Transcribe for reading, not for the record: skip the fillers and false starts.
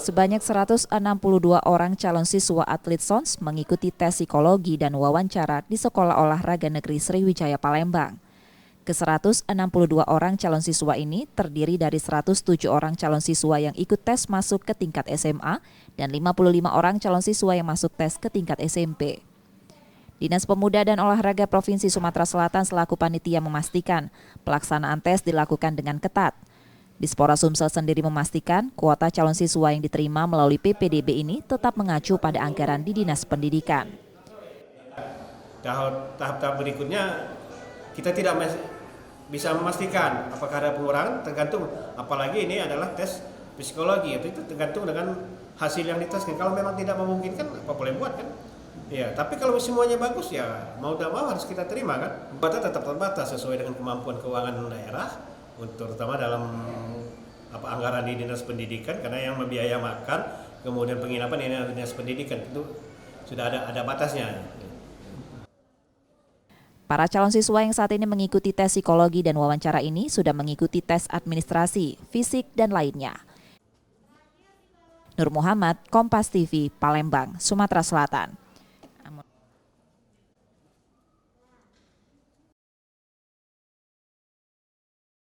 Sebanyak 162 orang calon siswa atlet SONS mengikuti tes psikologi dan wawancara di Sekolah Olahraga Negeri Sriwijaya Palembang. Ke-162 orang calon siswa ini terdiri dari 107 orang calon siswa yang ikut tes masuk ke tingkat SMA dan 55 orang calon siswa yang masuk tes ke tingkat SMP. Dinas Pemuda dan Olahraga Provinsi Sumatera Selatan selaku panitia memastikan pelaksanaan tes dilakukan dengan ketat. Dispora Sumsel sendiri memastikan kuota calon siswa yang diterima melalui PPDB ini tetap mengacu pada anggaran di Dinas Pendidikan. Tahap-tahap berikutnya kita tidak bisa memastikan apakah ada pengurangan, tergantung, apalagi ini adalah tes psikologi, itu tergantung dengan hasil yang diteskan. Kalau memang tidak memungkinkan, apa boleh buat kan? Ya, tapi kalau semuanya bagus ya mau tidak mau harus kita terima kan. Kuota tetap terbatas sesuai dengan kemampuan keuangan daerah, terutama dalam anggaran di Dinas Pendidikan, karena yang membiayai makan, kemudian penginapan ini adalah Dinas Pendidikan, itu sudah ada batasnya. Para calon siswa yang saat ini mengikuti tes psikologi dan wawancara ini sudah mengikuti tes administrasi, fisik, dan lainnya. Nur Muhammad, Kompas TV, Palembang, Sumatera Selatan.